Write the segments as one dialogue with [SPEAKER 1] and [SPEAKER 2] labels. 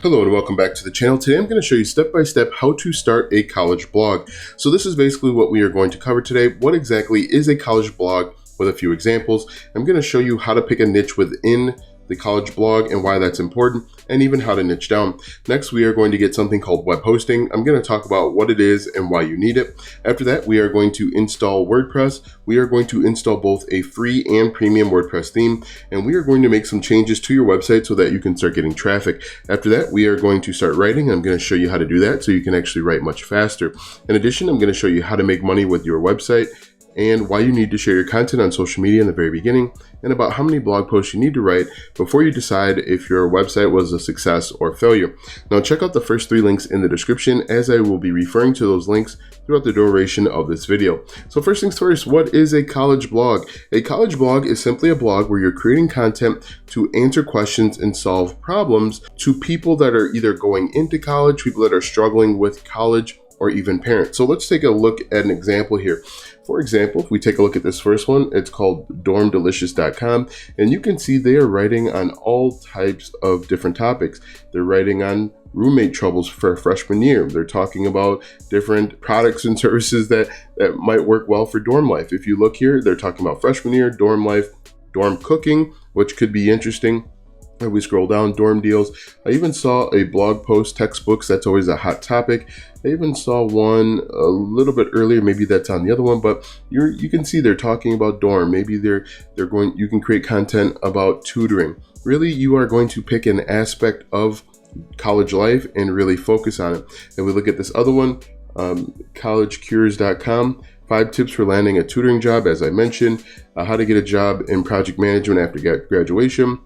[SPEAKER 1] Hello and welcome back to the channel. Today I'm going to show you step by step how to start a college blog. So this is basically what we are going to cover today. What exactly is a college blog with a few examples. I'm going to show you how to pick a niche within the college blog and why that's important, and even how to niche down. Next, we are going to get something called web hosting. I'm going to talk about what it is and why you need it. After that, we are going to install WordPress. We are going to install both a free and premium WordPress theme, and we are going to make some changes to your website so that you can start getting traffic. After that, we are going to start writing. I'm going to show you how to do that so you can actually write much faster. In addition, I'm going to show you how to make money with your website and why you need to share your content on social media in the very beginning, and about how many blog posts you need to write before you decide if your website was a success or failure. Now check out the first 3 links in the description, as I will be referring to those links throughout the duration of this video. So first things first, what is a college blog? A college blog is simply a blog where you're creating content to answer questions and solve problems to people that are either going into college, people that are struggling with college, or even parents. So let's take a look at an example here. For example, if we take a look at this first one, it's called dormdelicious.com, and you can see they are writing on all types of different topics. They're writing on roommate troubles for a freshman year. They're talking about different products and services that might work well for dorm life. If you look here, they're talking about freshman year, dorm life, dorm cooking, which could be interesting. If we scroll down, dorm deals. I even saw a blog post, textbooks, that's always a hot topic. I even saw one a little bit earlier, maybe that's on the other one, but you can see they're talking about dorm. Maybe you can create content about tutoring. Really, you are going to pick an aspect of college life and really focus on it. And we look at this other one, collegecures.com. 5 tips for landing a tutoring job, as I mentioned, how to get a job in project management after graduation.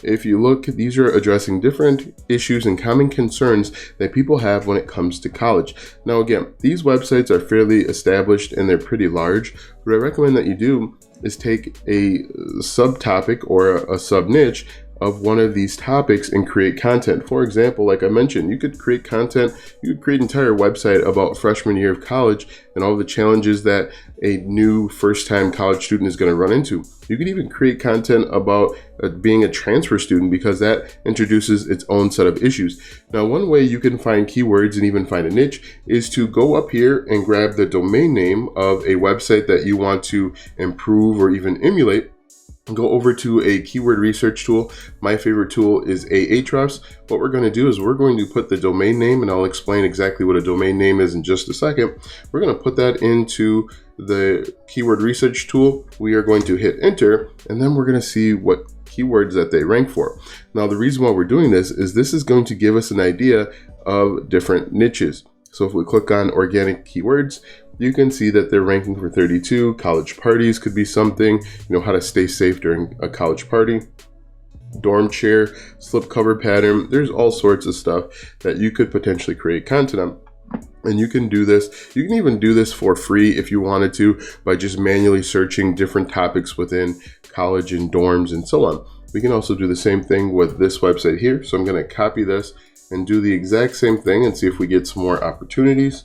[SPEAKER 1] If you look, these are addressing different issues and common concerns that people have when it comes to college. Now again, these websites are fairly established and they're pretty large. What I recommend that you do is take a subtopic or a sub niche of one of these topics and create content. For example, like I mentioned, you could create content, you could create an entire website about freshman year of college and all the challenges that a new first-time college student is going to run into. You could even create content about being a transfer student, because that introduces its own set of issues. Now, one way you can find keywords and even find a niche is to go up here and grab the domain name of a website that you want to improve or even emulate. Go over to a keyword research tool. My favorite tool is Ahrefs. What we're going to do is we're going to put the domain name, and I'll explain exactly what a domain name is in just a second. We're going to put that into the keyword research tool. We are going to hit enter, and then we're going to see what keywords that they rank for. Now, the reason why we're doing this is going to give us an idea of different niches. So if we click on organic keywords, you can see that they're ranking for 32. College parties could be something, how to stay safe during a college party. Dorm chair, slipcover pattern. There's all sorts of stuff that you could potentially create content on. And you can do this. You can even do this for free if you wanted to, by just manually searching different topics within college and dorms and so on. We can also do the same thing with this website here. So I'm going to copy this and do the exact same thing and see if we get some more opportunities.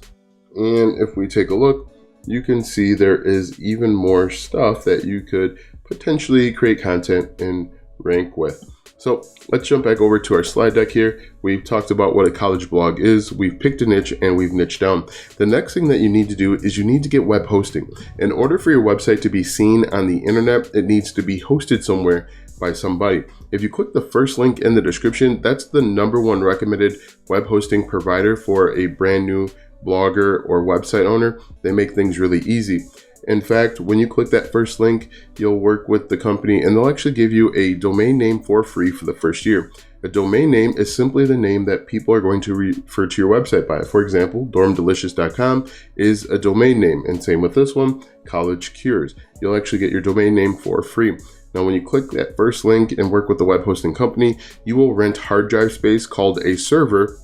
[SPEAKER 1] And if we take a look, you can see there is even more stuff that you could potentially create content and rank with. So let's jump back over to our slide deck here. We've talked about what a college blog is. We've picked a niche and we've niched down. The next thing that you need to do is you need to get web hosting. In order for your website to be seen on the internet, it needs to be hosted somewhere by somebody. If you click the first link in the description, that's the #1 recommended web hosting provider for a brand new blogger or website owner. They make things really easy. In fact, when you click that first link, you'll work with the company and they'll actually give you a domain name for free for the first year. A domain name is simply the name that people are going to refer to your website by. For example, dormdelicious.com is a domain name, and same with this one, College Cures. You'll actually get your domain name for free. Now, when you click that first link and work with the web hosting company, you will rent hard drive space called a server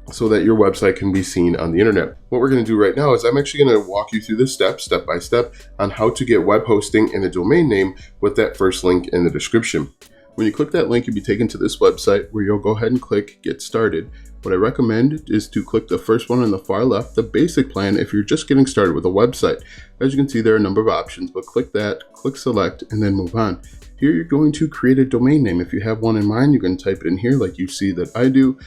[SPEAKER 1] so that your website can be seen on the internet. What we're going to do right now is I'm actually going to walk you through this step by step on how to get web hosting and a domain name with that first link in the description. When you click that link, you'll be taken to this website where you'll go ahead and click Get Started. What I recommend is to click the first one on the far left, the basic plan, if you're just getting started with a website. As you can see, there are a number of options, but click that, click Select, and then move on. Here you're going to create a domain name. If you have one in mind, you can type it in here like you see that I do.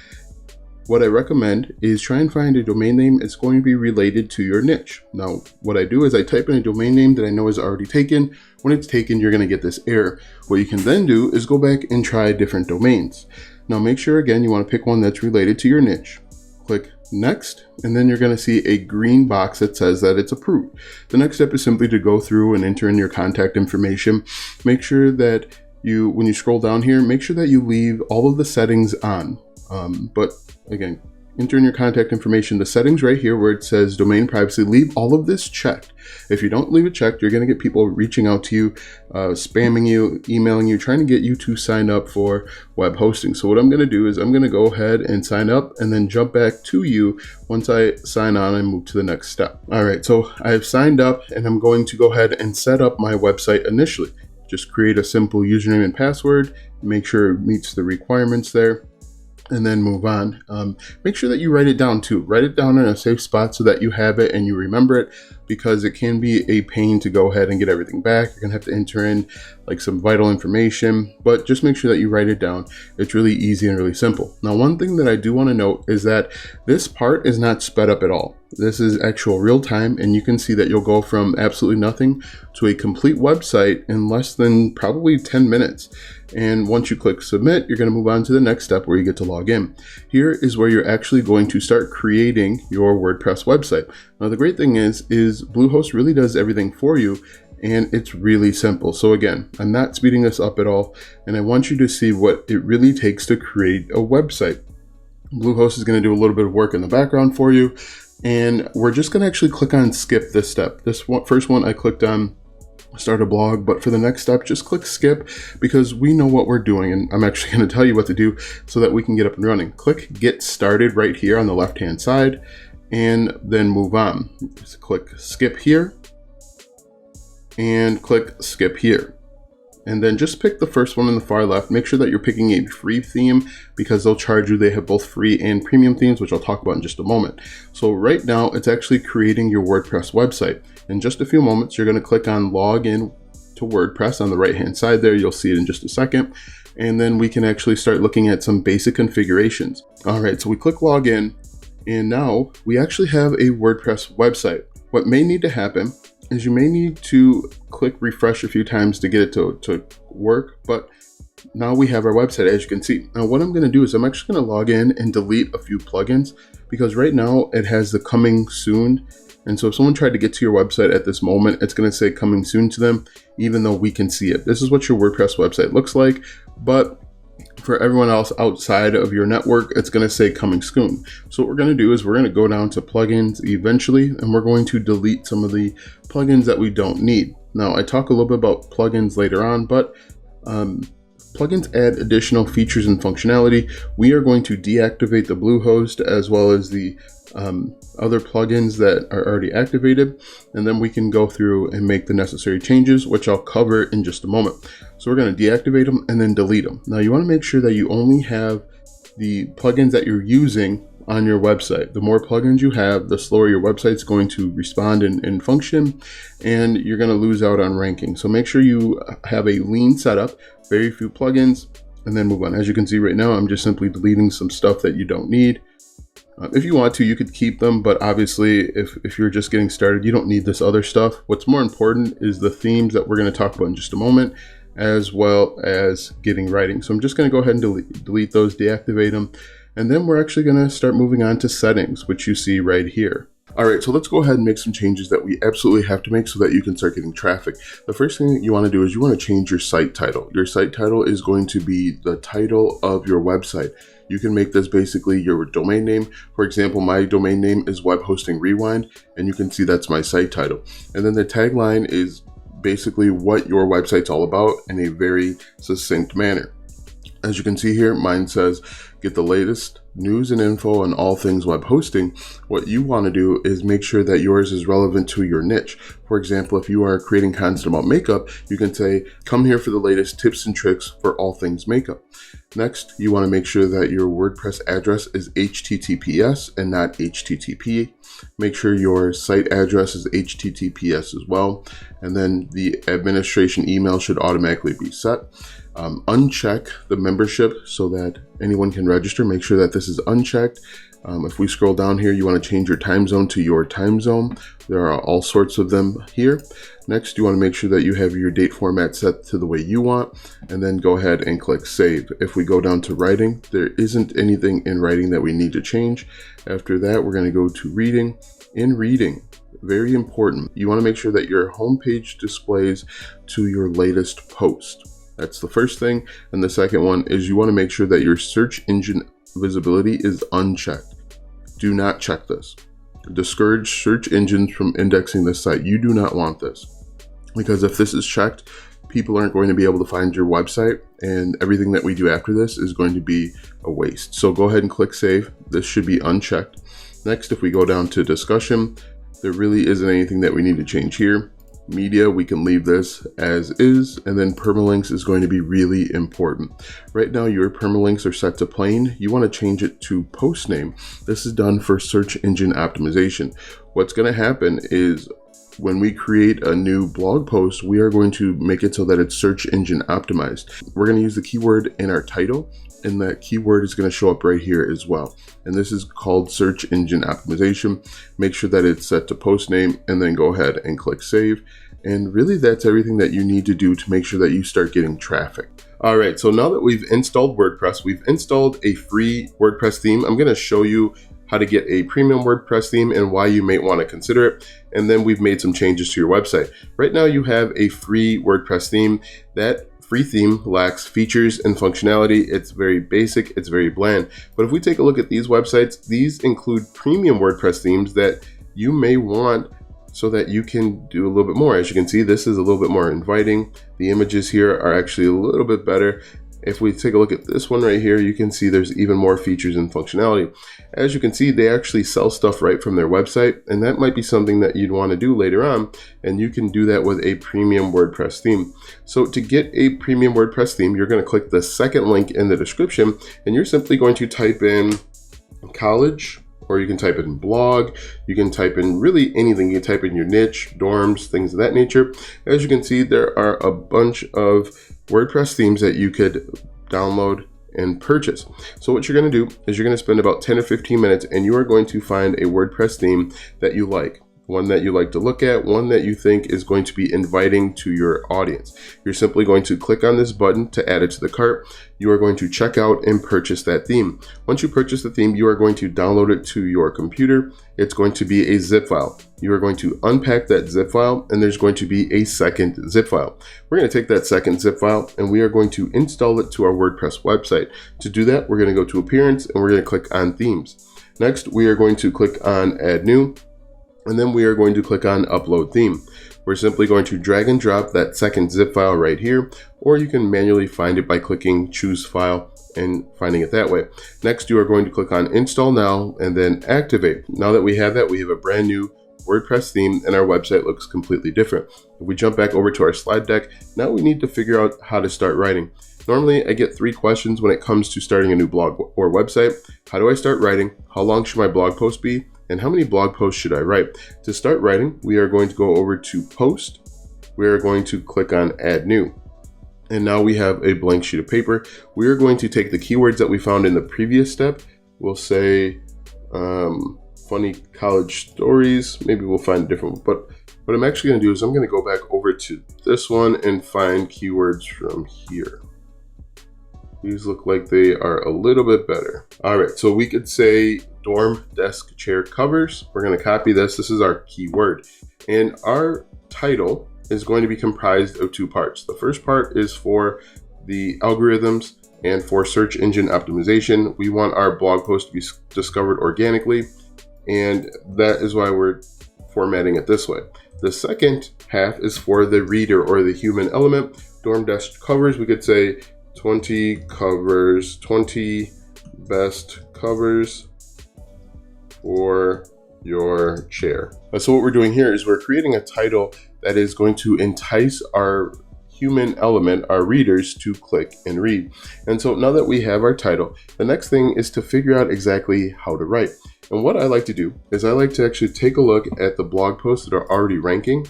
[SPEAKER 1] what I recommend is try and find a domain name that's going to be related to your niche. Now, what I do is I type in a domain name that I know is already taken. When it's taken, you're going to get this error. What you can then do is go back and try different domains. Now, make sure, again, you want to pick one that's related to your niche. Click next, and then you're going to see a green box that says that it's approved. The next step is simply to go through and enter in your contact information. Make sure that when you scroll down here, make sure that you leave all of the settings on. But again, enter in your contact information. The settings right here where it says domain privacy, leave all of this checked. If you don't leave it checked, you're going to get people reaching out to you, spamming you, emailing you, trying to get you to sign up for web hosting. So what I'm going to do is I'm going to go ahead and sign up and then jump back to you once I sign on and move to the next step. All right, so I've signed up and I'm going to go ahead and set up my website initially. Just create a simple username and password, make sure it meets the requirements there, and then move on. Make sure that you write it down too. Write it down in a safe spot so that you have it and you remember it, because it can be a pain to go ahead and get everything back. You're gonna have to enter in like some vital information, but just make sure that you write it down. It's really easy and really simple. Now, one thing that I do wanna note is that this part is not sped up at all. This is actual real time, and you can see that you'll go from absolutely nothing to a complete website in less than probably 10 minutes. And once you click submit, you're going to move on to the next step where you get to log in. Here is where you're actually going to start creating your WordPress website. Now, the great thing is Bluehost really does everything for you, and it's really simple. So again, I'm not speeding this up at all, and I want you to see what it really takes to create a website. Bluehost is going to do a little bit of work in the background for you, and we're just going to actually click on skip this step. First one I clicked on start a blog, but for the next step, just click skip, because we know what we're doing, and I'm actually going to tell you what to do so that we can get up and running. Click get started right here on the left hand side, and then move on. Just click skip here and click skip here. And then just pick the first one in the far left. Make sure that you're picking a free theme, because they'll charge you. They have both free and premium themes, which I'll talk about in just a moment. So right now it's actually creating your WordPress website. In just a few moments, you're going to click on log in to WordPress on the right hand side there. You'll see it in just a second. And then we can actually start looking at some basic configurations. All right, so we click log in, and now we actually have a WordPress website. What may need to happen is you may need to click refresh a few times to get it to work, but now we have our website, as you can see. Now what I'm going to do is I'm actually going to log in and delete a few plugins, because right now it has the coming soon. And so if someone tried to get to your website at this moment, it's going to say coming soon to them, even though we can see it. This is what your WordPress website looks like, but for everyone else outside of your network, it's going to say coming soon. So what we're going to do is we're going to go down to plugins eventually, and we're going to delete some of the plugins that we don't need. Now, I talk a little bit about plugins later on, but plugins add additional features and functionality. We are going to deactivate the Bluehost as well as the other plugins that are already activated, and then we can go through and make the necessary changes, which I'll cover in just a moment. So we're going to deactivate them and then delete them. Now you want to make sure that you only have the plugins that you're using on your website. The more plugins you have, the slower your website's going to respond and function, and you're going to lose out on ranking. So make sure you have a lean setup, very few plugins, and then move on. As you can see right now, I'm just simply deleting some stuff that you don't need. If you want to, you could keep them, but obviously if you're just getting started, you don't need this other stuff. What's more important is the themes that we're going to talk about in just a moment, as well as getting writing. So I'm just going to go ahead and delete those, deactivate them, and then we're actually going to start moving on to settings, which you see right here. All right, so let's go ahead and make some changes that we absolutely have to make so that you can start getting traffic. The first thing that you want to do is you want to change your site title. Your site title is going to be the title of your website. You can make this basically your domain name. For example, my domain name is Web Hosting Rewind, and you can see that's my site title. And then the tagline is basically what your website's all about in a very succinct manner. As you can see here, mine says, get the latest news and info on all things web hosting. What you want to do is make sure that yours is relevant to your niche. For example, if you are creating content about makeup, you can say, come here for the latest tips and tricks for all things makeup. Next, you want to make sure that your WordPress address is HTTPS and not HTTP. Make sure your site address is HTTPS as well. And then the administration email should automatically be set. uncheck the membership so that anyone can register. Make sure that this is unchecked. If we scroll down here, you want to change your time zone to your time zone. There are all sorts of them here. Next, you want to make sure that you have your date format set to the way you want, and then go ahead and click save. If we go down to writing, there isn't anything in writing that we need to change. After that, we're going to go to reading. In reading, very important, you want to make sure that your homepage displays to your latest post. That's the first thing. And the second one is you want to make sure that your search engine visibility is unchecked. Do not check this. Discourage search engines from indexing this site. You do not want this, because if this is checked, people aren't going to be able to find your website, and everything that we do after this is going to be a waste. So go ahead and click save. This should be unchecked. Next, if we go down to discussion, there really isn't anything that we need to change here. Media, we can leave this as is, and then permalinks is going to be really important. Right now, your permalinks are set to plain. You want to change it to post name. This is done for search engine optimization. What's going to happen is when we create a new blog post, we are going to make it so that it's search engine optimized. We're going to use the keyword in our title, and that keyword is going to show up right here as well. And this is called search engine optimization. Make sure that it's set to post name, and then go ahead and click save. And really, that's everything that you need to do to make sure that you start getting traffic. All right, so now that we've installed WordPress, we've installed a free WordPress theme. I'm going to show you how to get a premium WordPress theme and why you may want to consider it. And then we've made some changes to your website. Right now you have a free WordPress theme. That free theme lacks features and functionality. It's very basic, it's very bland. But if we take a look at these websites, these include premium WordPress themes that you may want so that you can do a little bit more. As you can see, this is a little bit more inviting. The images here are actually a little bit better. If we take a look at this one right here, you can see there's even more features and functionality. As you can see, they actually sell stuff right from their website, and that might be something that you'd want to do later on, and you can do that with a premium WordPress theme. So to get a premium WordPress theme, you're going to click the second link in the description, and you're simply going to type in college, or you can type in blog, you can type in really anything. You can type in your niche, dorms, things of that nature. As you can see, there are a bunch of WordPress themes that you could download and purchase. So what you're going to do is you're going to spend about 10 or 15 minutes, and you are going to find a WordPress theme that you like. One that you like to look at, one that you think is going to be inviting to your audience. You're simply going to click on this button to add it to the cart. You are going to check out and purchase that theme. Once you purchase the theme, you are going to download it to your computer. It's going to be a zip file. You are going to unpack that zip file, and there's going to be a second zip file. We're going to take that second zip file, and we are going to install it to our WordPress website. To do that, we're going to go to Appearance, and we're going to click on Themes. Next, we are going to click on Add New, and then we are going to click on Upload Theme. We're simply going to drag and drop that second zip file right here, or you can manually find it by clicking Choose File and finding it that way. Next, you are going to click on Install Now and then Activate. Now that we have that, we have a brand new WordPress theme, and our website looks completely different. If we jump back over to our slide deck, now we need to figure out how to start writing. Normally, I get 3 questions when it comes to starting a new blog or website. How do I start writing? How long should my blog post be? And how many blog posts should I write? To start writing, we are going to go over to Post. We are going to click on Add New. And now we have a blank sheet of paper. We are going to take the keywords that we found in the previous step. We'll say funny college stories. Maybe we'll find a different one. But what I'm actually going to do is I'm going to go back over to this one and find keywords from here. These look like they are a little bit better. All right, so we could say dorm desk chair covers. We're going to copy this. This is our keyword. And our title is going to be comprised of 2 parts. The first part is for the algorithms and for search engine optimization. We want our blog post to be discovered organically, and that is why we're formatting it this way. The second half is for the reader or the human element. Dorm desk covers, we could say 20 covers, 20 best covers for your chair. So what we're doing here is we're creating a title that is going to entice our human element, our readers, to click and read. And so now that we have our title, the next thing is to figure out exactly how to write. And what I like to do is I like to actually take a look at the blog posts that are already ranking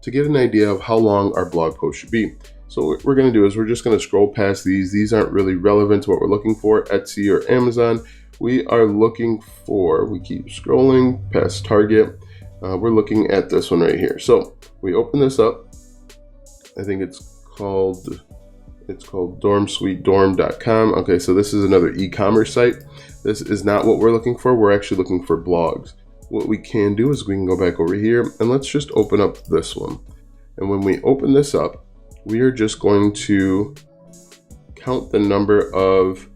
[SPEAKER 1] to get an idea of how long our blog post should be. So what we're going to do is we're just going to scroll past these. These aren't really relevant to what we're looking for, Etsy or Amazon. We are looking for, we keep scrolling past Target. We're looking at this one right here. So we open this up. I think it's called dormsuitedorm.com. Okay, so this is another e-commerce site. This is not what we're looking for. We're actually looking for blogs. What we can do is we can go back over here and let's just open up this one. And when we open this up, we are just going to count the number of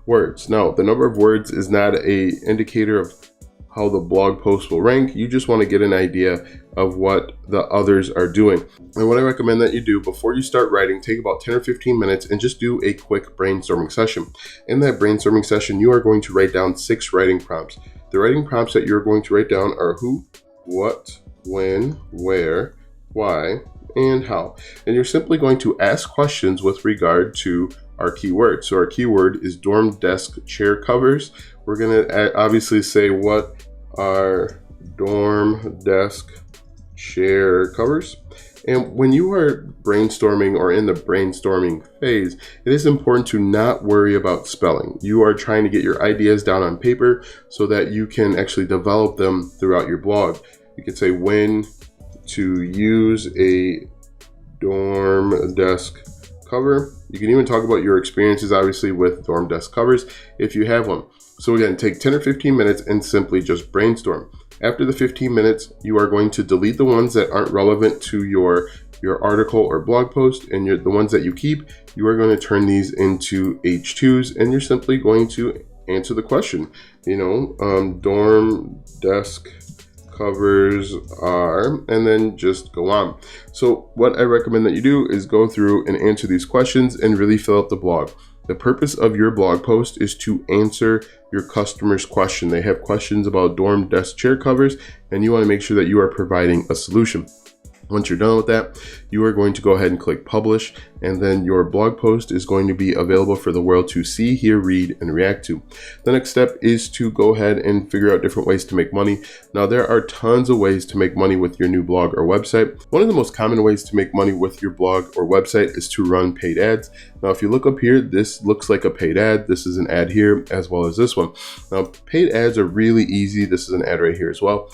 [SPEAKER 1] words. Now, the number of words is not an indicator of how the blog post will rank. You just want to get an idea of what the others are doing. And what I recommend that you do before you start writing, take about 10 or 15 minutes and just do a quick brainstorming session. In that brainstorming session, you are going to write down 6 writing prompts. The writing prompts that you're going to write down are who, what, when, where, why, and how. And you're simply going to ask questions with regard to our keyword. So our keyword is dorm desk chair covers. We're going to obviously say what are dorm desk chair covers. And when you are brainstorming or in the brainstorming phase, it is important to not worry about spelling. You are trying to get your ideas down on paper so that you can actually develop them throughout your blog. You can say when to use a dorm desk cover. You can even talk about your experiences, obviously, with dorm desk covers if you have one. So again, take 10 or 15 minutes and simply just brainstorm. After the 15 minutes, you are going to delete the ones that aren't relevant to your article or blog post, and the ones that you keep, you are going to turn these into H2s, and you're simply going to answer the question. Dorm desk covers are, and then just go on. So what I recommend that you do is go through and answer these questions and really fill out the blog. The purpose of your blog post is to answer your customer's question. They have questions about dorm desk chair covers, and you want to make sure that you are providing a solution. Once you're done with that, you are going to go ahead and click publish, and then your blog post is going to be available for the world to see, hear, read, and react to. The next step is to go ahead and figure out different ways to make money. Now, there are tons of ways to make money with your new blog or website. One of the most common ways to make money with your blog or website is to run paid ads. Now, if you look up here, this looks like a paid ad. This is an ad here as well as this one. Now, paid ads are really easy. This is an ad right here as well.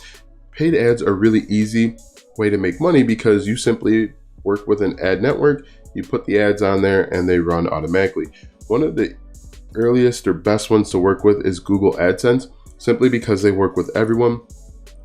[SPEAKER 1] Paid ads are really easy way to make money because you simply work with an ad network, you put the ads on there, and they run automatically. One of the earliest or best ones to work with is Google AdSense, simply because they work with everyone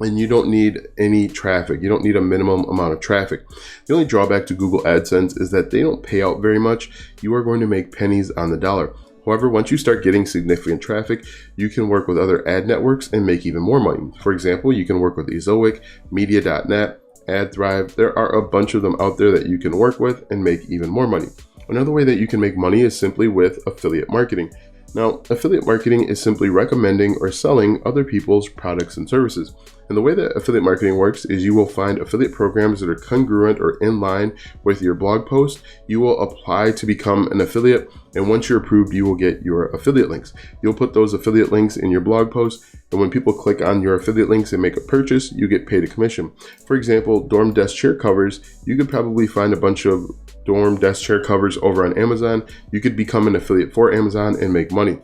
[SPEAKER 1] and you don't need any traffic. You don't need a minimum amount of traffic. The only drawback to Google AdSense is that they don't pay out very much. You are going to make pennies on the dollar. However, once you start getting significant traffic, you can work with other ad networks and make even more money. For example, you can work with Ezoic, Media.net, AdThrive. There are a bunch of them out there that you can work with and make even more money. Another way that you can make money is simply with affiliate marketing. Now, affiliate marketing is simply recommending or selling other people's products and services. And the way that affiliate marketing works is you will find affiliate programs that are congruent or in line with your blog post. You will apply to become an affiliate, and once you're approved, you will get your affiliate links. You'll put those affiliate links in your blog post, and when people click on your affiliate links and make a purchase, you get paid a commission. For example, dorm desk chair covers, you could probably find a bunch of dorm desk chair covers over on Amazon. You could become an affiliate for Amazon and make money.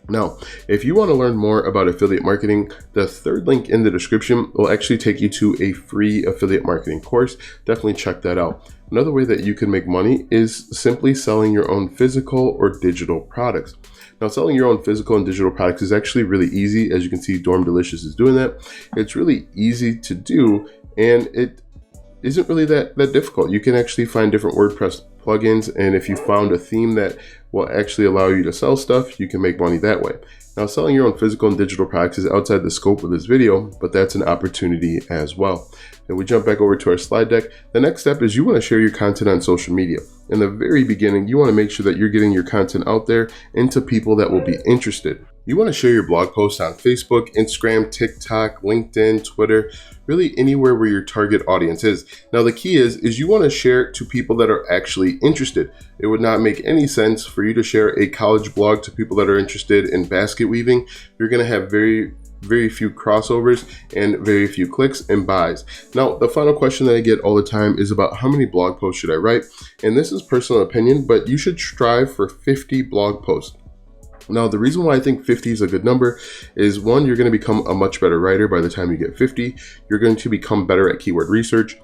[SPEAKER 1] Now, if you want to learn more about affiliate marketing, the third link in the description will actually take you to a free affiliate marketing course. Definitely check that out. Another way that you can make money is simply selling your own physical or digital products. Now, selling your own physical and digital products is actually really easy. As you can see, Dorm Delicious is doing that. It's really easy to do, and it isn't really that difficult. You can actually find different WordPress plugins, and if you found a theme that will actually allow you to sell stuff, you can make money that way. Now, selling your own physical and digital products is outside the scope of this video, but that's an opportunity as well. And we jump back over to our slide deck. The next step is you want to share your content on social media. In the very beginning, you want to make sure that you're getting your content out there into people that will be interested. You want to share your blog posts on Facebook, Instagram, TikTok, LinkedIn, Twitter, really anywhere where your target audience is. Now, the key is you want to share it to people that are actually interested. It would not make any sense for you to share a college blog to people that are interested in basket weaving. You're going to have very very few crossovers, and very few clicks and buys. Now, the final question that I get all the time is about how many blog posts should I write? And this is personal opinion, but you should strive for 50 blog posts. Now, the reason why I think 50 is a good number is, one, you're going to become a much better writer by the time you get 50. You're going to become better at keyword research.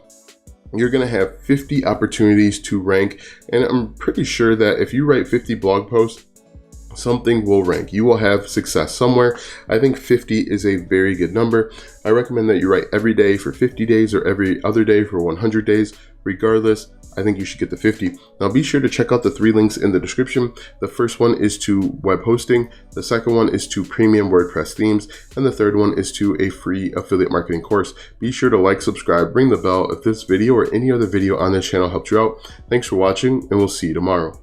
[SPEAKER 1] You're going to have 50 opportunities to rank. And I'm pretty sure that if you write 50 blog posts, something will rank. You will have success somewhere. I think 50 is a very good number. I recommend that you write every day for 50 days or every other day for 100 days. Regardless, I think you should get to 50. Now be sure to check out the 3 links in the description. The first one is to web hosting, the second one is to premium WordPress themes, and the third one is to a free affiliate marketing course. Be sure to like, subscribe, ring the bell if this video or any other video on this channel helped you out. Thanks for watching, and we'll see you tomorrow.